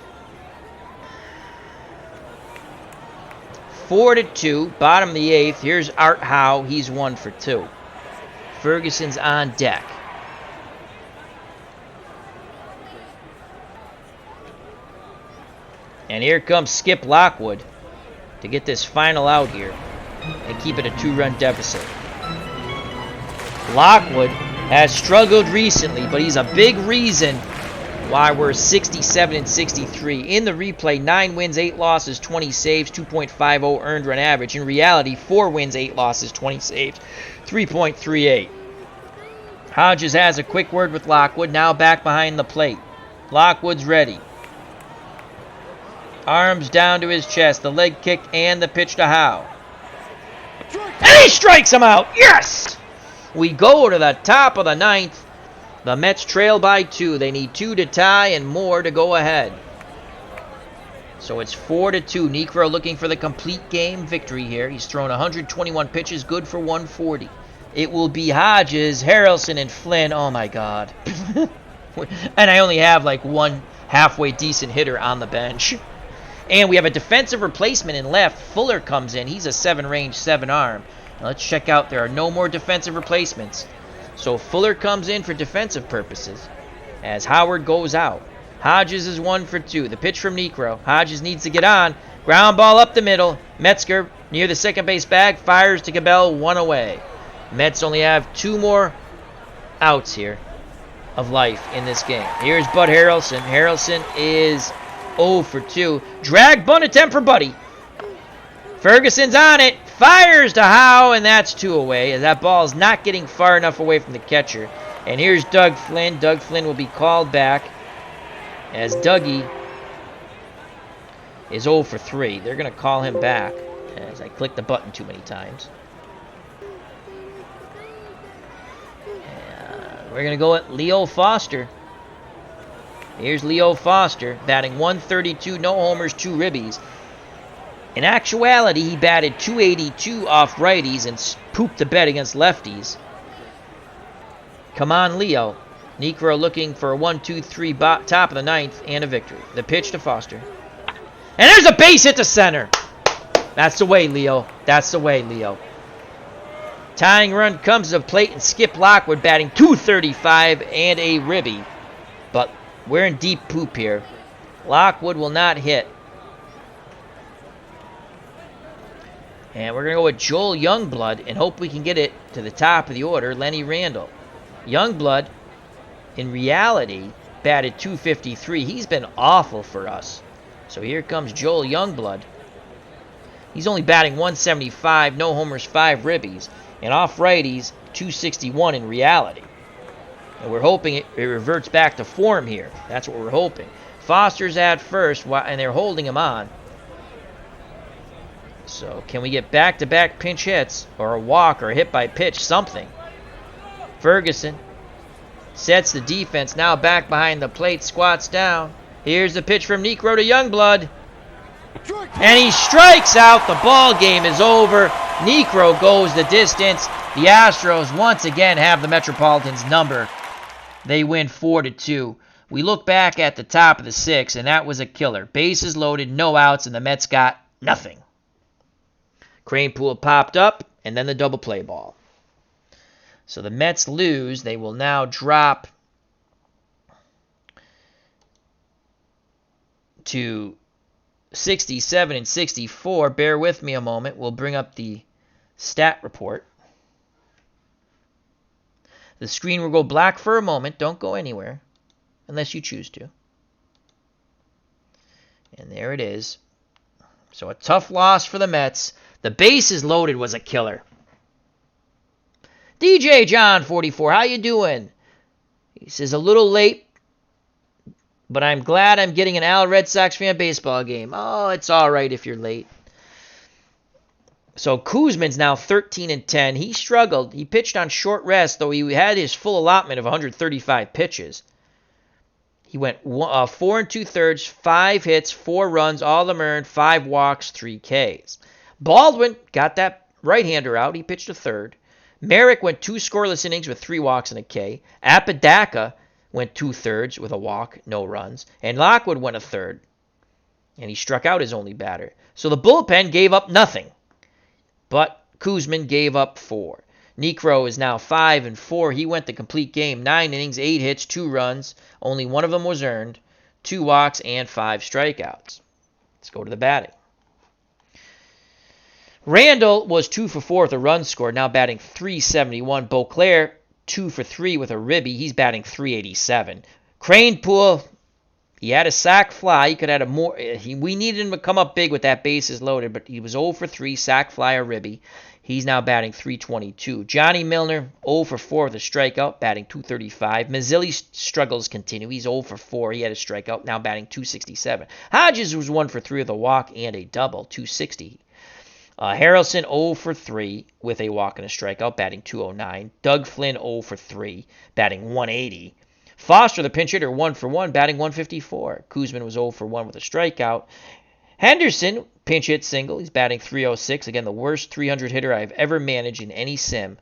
4-2, bottom of the 8th. Here's Art Howe. He's 1 for 2. Ferguson's on deck. And here comes Skip Lockwood to get this final out here and keep it a 2-run deficit. Lockwood has struggled recently, but he's a big reason why we're 67-63. In the replay, 9 wins, 8 losses, 20 saves, 2.50 earned run average. In reality, 4 wins, 8 losses, 20 saves, 3.38. Hodges has a quick word with Lockwood, now back behind the plate. Lockwood's ready. Arms down to his chest, the leg kick and the pitch to Howe. And he strikes him out! Yes! We go to the top of the 9th. The Mets trail by 2. They need 2 to tie and more to go ahead. So it's 4-2. Niekro looking for the complete game victory here. He's thrown 121 pitches, good for 140. It will be Hodges, Harrelson, and Flynn. Oh, my God. And I only have like one halfway decent hitter on the bench. And we have a defensive replacement in left. Fuller comes in. He's a 7-range, 7-arm. Now let's check out. There are no more defensive replacements. So Fuller comes in for defensive purposes as Howard goes out. Hodges is 1 for 2. The pitch from Niekro. Hodges needs to get on. Ground ball up the middle. Metzger near the second base bag. Fires to Cabell, 1 away. Mets only have 2 more outs here of life in this game. Here's Bud Harrelson. Harrelson is 0 for 2. Drag bunt attempt for Buddy. Ferguson's on it. Fires to Howe, and that's 2 away. As that ball is not getting far enough away from the catcher. And here's Doug Flynn. Doug Flynn will be called back as Dougie is 0 for 3. They're going to call him back as I click the button too many times. We're going to go at Leo Foster. Here's Leo Foster batting 132, no homers, 2 ribbies. In actuality, he batted 282 off righties and pooped the bed against lefties. Come on, Leo. Niekro looking for a 1-2-3 top of the 9th and a victory. The pitch to Foster. And there's a base hit to center. That's the way, Leo. That's the way, Leo. Tying run comes to the plate, and Skip Lockwood batting .235 and a ribby. But we're in deep poop here. Lockwood will not hit. And we're going to go with Joel Youngblood and hope we can get it to the top of the order, Lenny Randall. Youngblood, in reality, batted .253. He's been awful for us. So here comes Joel Youngblood. He's only batting .175, no homers, 5 ribbies. And off righties, .261 in reality. And we're hoping it reverts back to form here. That's what we're hoping. Foster's at first, and they're holding him on. So can we get back-to-back pinch hits, or a walk, or a hit by pitch, something? Ferguson sets the defense, now back behind the plate, squats down. Here's the pitch from Niekro to Youngblood. And he strikes out. The ball game is over. Niekro goes the distance. The Astros once again have the Metropolitans' number. They win 4-2. We look back at the top of the 6th, and that was a killer. Bases loaded, no outs, and the Mets got nothing. Cranepool popped up, and then the double play ball. So the Mets lose. They will now drop to 67 and 64. Bear with me a moment. We'll bring up the stat report. The screen will go black for a moment. Don't go anywhere unless you choose to. And there it is. So a tough loss for the Mets. The bases loaded was a killer. DJ John 44, how you doing? He says a little late, but I'm glad I'm getting an Al Red Sox fan baseball game. Oh, it's all right if you're late. So Kuzman's now 13 and 10. He struggled. He pitched on short rest, though he had his full allotment of 135 pitches. He went 4 2/3, 5 hits, 4 runs, all them earned, 5 walks, 3 Ks. Baldwin got that right-hander out. He pitched a third. Merrick went 2 scoreless innings with 3 walks and a K. Apodaca went 2/3 with a walk, no runs. And Lockwood went a third. And he struck out his only batter. So the bullpen gave up nothing. But Kuzman gave up 4. Niekro is now 5 and 4. He went the complete game. 9 innings, 8 hits, 2 runs. Only one of them was earned. 2 walks and 5 strikeouts. Let's go to the batting. Randall was 2 for 4 with a run scored, now batting .371. Beauclair, 2 for 3 with a ribby. He's batting .387. Cranepool, he had a sac fly. He could have had a more. We needed him to come up big with that bases loaded, but he was 0 for 3, sac fly or ribby. He's now batting .322. Johnny Milner, 0 for 4 with a strikeout, batting .235. Mazzilli's struggles continue. He's 0 for 4. He had a strikeout, now batting .267. Hodges was 1 for 3 with a walk and a double, .260. Harrelson 0 for 3 with a walk and a strikeout, batting .209. Doug Flynn 0 for 3, batting .180. Foster, the pinch hitter, 1 for 1, batting .154. Kuzman was 0 for 1 with a strikeout. Henderson, pinch hit single. He's batting .306. Again, the worst 300 hitter I've ever managed in any sim.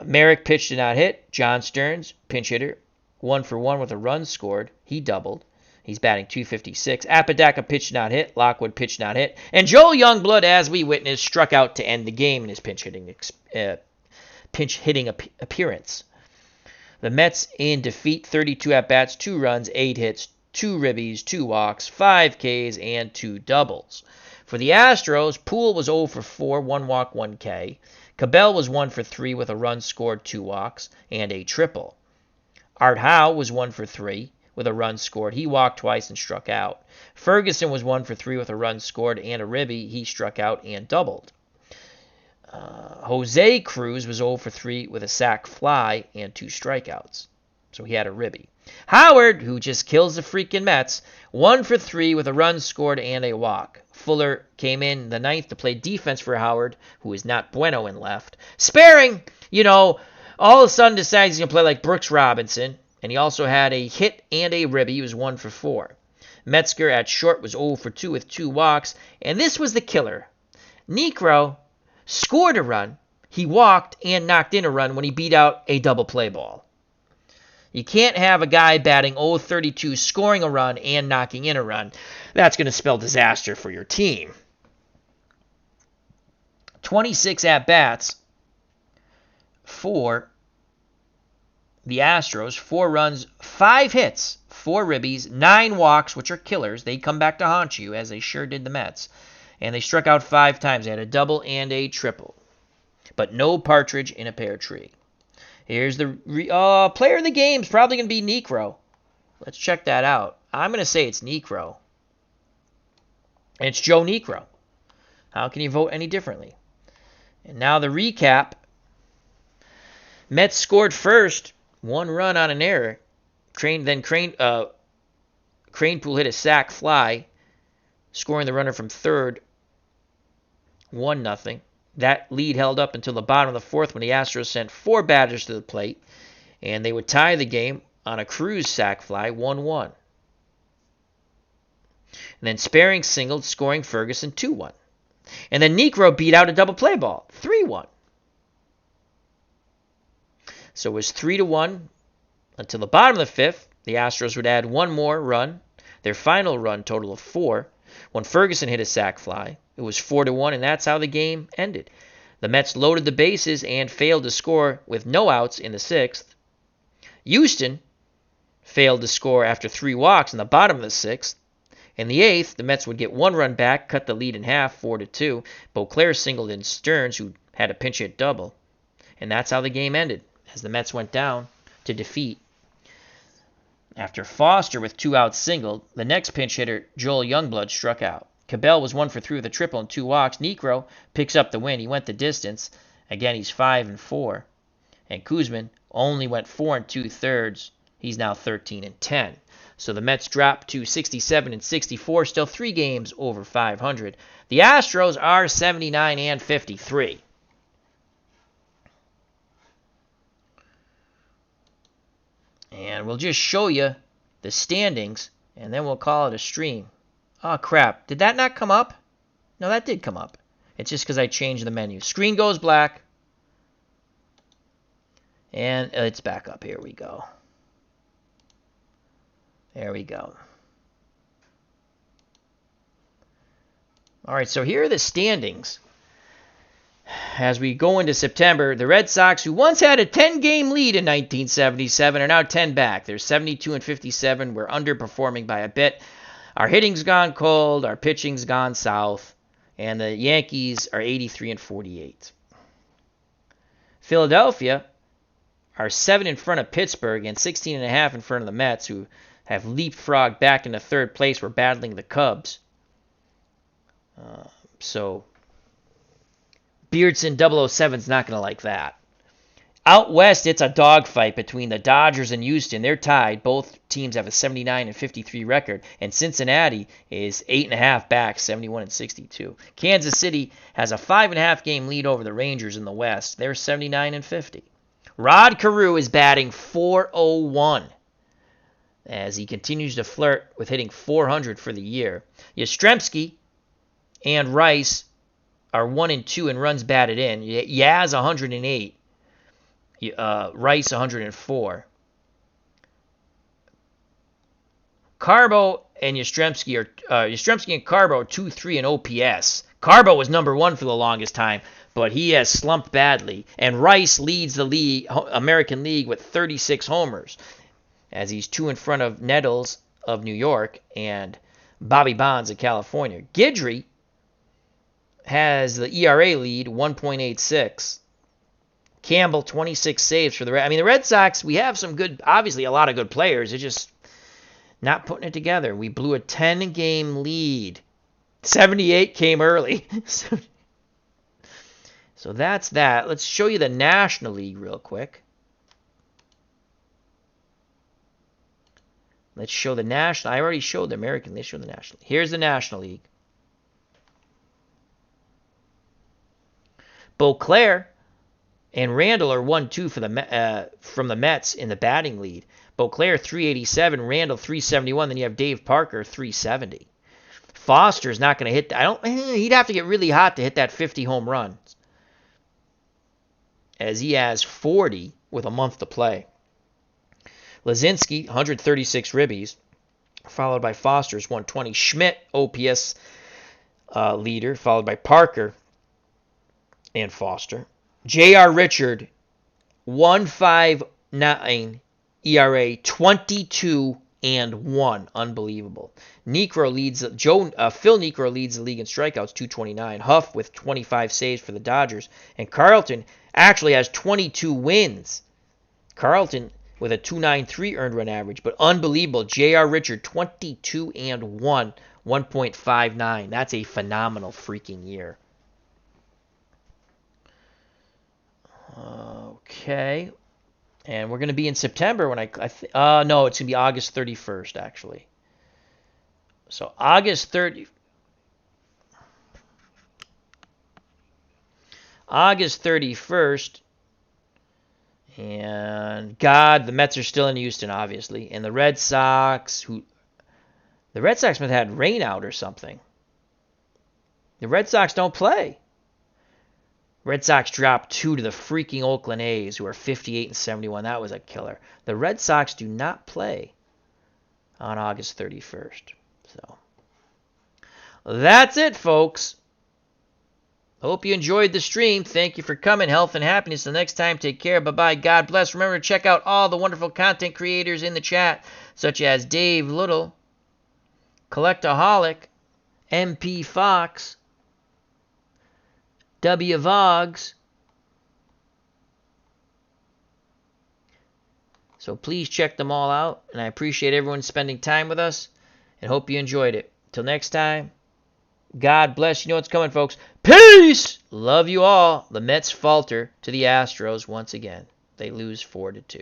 Merrick pitched and not hit. John Stearns, pinch hitter, 1 for 1 with a run scored. He doubled. He's batting .256. Apodaca pitched not hit. Lockwood pitched not hit. And Joel Youngblood, as we witnessed, struck out to end the game in his pinch hitting appearance. The Mets in defeat, 32 at-bats, 2 runs, 8 hits, 2 ribbies, 2 walks, 5 Ks, and 2 doubles. For the Astros, Poole was 0 for 4, 1 walk, 1 K. Cabell was 1 for 3 with a run scored, 2 walks, and a triple. Art Howe was 1 for 3 with a run scored. He walked twice and struck out. Ferguson was 1 for 3 with a run scored and a ribby. He struck out and doubled. Jose Cruz was 0 for 3 with a sac fly and 2 strikeouts. So he had a ribby. Howard, who just kills the freaking Mets, 1 for 3 with a run scored and a walk. Fuller came in the 9th to play defense for Howard, who is not bueno in left. Sparing, all of a sudden decides he's going to play like Brooks Robinson. And he also had a hit and a ribby. He was 1 for 4. Metzger at short was 0 for 2 with 2 walks. And this was the killer. Niekro scored a run. He walked and knocked in a run when he beat out a double play ball. You can't have a guy batting .032, scoring a run, and knocking in a run. That's going to spell disaster for your team. 26 at-bats. for the Astros. 4 runs, 5 hits, 4 ribbies, 9 walks, which are killers. They come back to haunt you, as they sure did the Mets. And they struck out 5 times. They had a double and a triple. But no partridge in a pear tree. Here's the player of the game is probably going to be Necro. Let's check that out. I'm going to say it's Necro. And it's Joe Necro. How can you vote any differently? And now the recap. Mets scored first. 1 run on an error. Cranepool hit a sac fly, scoring the runner from third. 1-0. That lead held up until the bottom of the 4th when the Astros sent 4 batters to the plate, and they would tie the game on a Cruz sac fly, 1-1. And then Sparing singled, scoring Ferguson 2-1. And then Necro beat out a double play ball, 3-1. So it was 3-1 until the bottom of the 5th. The Astros would add 1 more run, their final run total of 4, when Ferguson hit a sac fly. It was 4-1, and that's how the game ended. The Mets loaded the bases and failed to score with no outs in the 6th. Houston failed to score after 3 walks in the bottom of the 6th. In the 8th, the Mets would get 1 run back, cut the lead in half, 4-2. Beauclair singled in Stearns, who had a pinch hit double. And that's how the game ended, as the Mets went down to defeat. After Foster with 2 outs singled, the next pinch hitter, Joel Youngblood, struck out. Cabell was 1 for 3 with a triple and 2 walks. Necro picks up the win. He went the distance. Again, he's 5-4. And Kuzman only went 4 2/3. He's now 13-10. So the Mets dropped to 67-64, still 3 games over 500. The Astros are 79-53. And we'll just show you the standings, and then we'll call it a stream. Oh, crap. Did that not come up? No, that did come up. It's just because I changed the menu. Screen goes black. And it's back up. Here we go. There we go. All right, so here are the standings. As we go into September, the Red Sox, who once had a 10-game lead in 1977, are now 10 back. They're 72-57. We're underperforming by a bit. Our hitting's gone cold. Our pitching's gone south. And the Yankees are 83-48. Philadelphia are 7 in front of Pittsburgh and 16.5 in front of the Mets, who have leapfrogged back into 3rd place. We're battling the Cubs. So Beardson 007's not going to like that. Out west, it's a dogfight between the Dodgers and Houston. They're tied. Both teams have a 79-53 record. And Cincinnati is 8.5 back, 71-62. Kansas City has a 5.5 game lead over the Rangers in the west. They're 79-50. Rod Carew is batting .401 as he continues to flirt with hitting .400 for the year. Yastrzemski and Rice are 1-2 in runs batted in. Yaz 108. Rice 104. Carbo and Yastrzemski and Carbo are 2-3 in OPS. Carbo was number 1 for the longest time, but he has slumped badly. And Rice leads the American League with 36 homers, as he's 2 in front of Nettles of New York and Bobby Bonds of California. Guidry has the ERA lead, 1.86. Campbell, 26 saves for the Red. I mean, the Red Sox, we have some good, obviously a lot of good players. They're just not putting it together. We blew a 10-game lead. 78 came early. So that's that. Let's show you the National League real quick. Let's show the National. I already showed the American. Let's show the National League. Here's the National League. Beauclair and Randall are 1-2 from the Mets in the batting lead. Beauclair 387, Randall 371. Then you have Dave Parker 370. Foster's not going to hit. He'd have to get really hot to hit that 50 home run, as he has 40 with a month to play. Lazinski 136 ribbies, followed by Foster's 120. Schmidt OPS leader, followed by Parker and Foster. J.R. Richard 1.59 ERA, 22-1. Unbelievable. Phil Niekro leads the league in strikeouts, 229. Huff with 25 saves for the Dodgers. And Carlton actually has 22 wins. Carlton with a 2.93 earned run average, but unbelievable. J.R. Richard, 22-1, 1.59. That's a phenomenal freaking year. Okay. And we're going to be in September when no, it's going to be August 31st, actually. So August 31st, and the Mets are still in Houston, obviously, and the Red Sox must have had rain out or something. The Red Sox don't play. Red Sox dropped 2 to the freaking Oakland A's, who are 58-71. That was a killer. The Red Sox do not play on August 31st. So that's it, folks. Hope you enjoyed the stream. Thank you for coming. Health and happiness. Until next time, take care. Bye-bye. God bless. Remember to check out all the wonderful content creators in the chat, such as Dave Little, Collectaholic, MP Fox, W. Vogs. So please check them all out, and I appreciate everyone spending time with us, and hope you enjoyed it. Till next time, God bless. You know what's coming, folks. Peace! Love you all. The Mets falter to the Astros once again. They lose 4-2.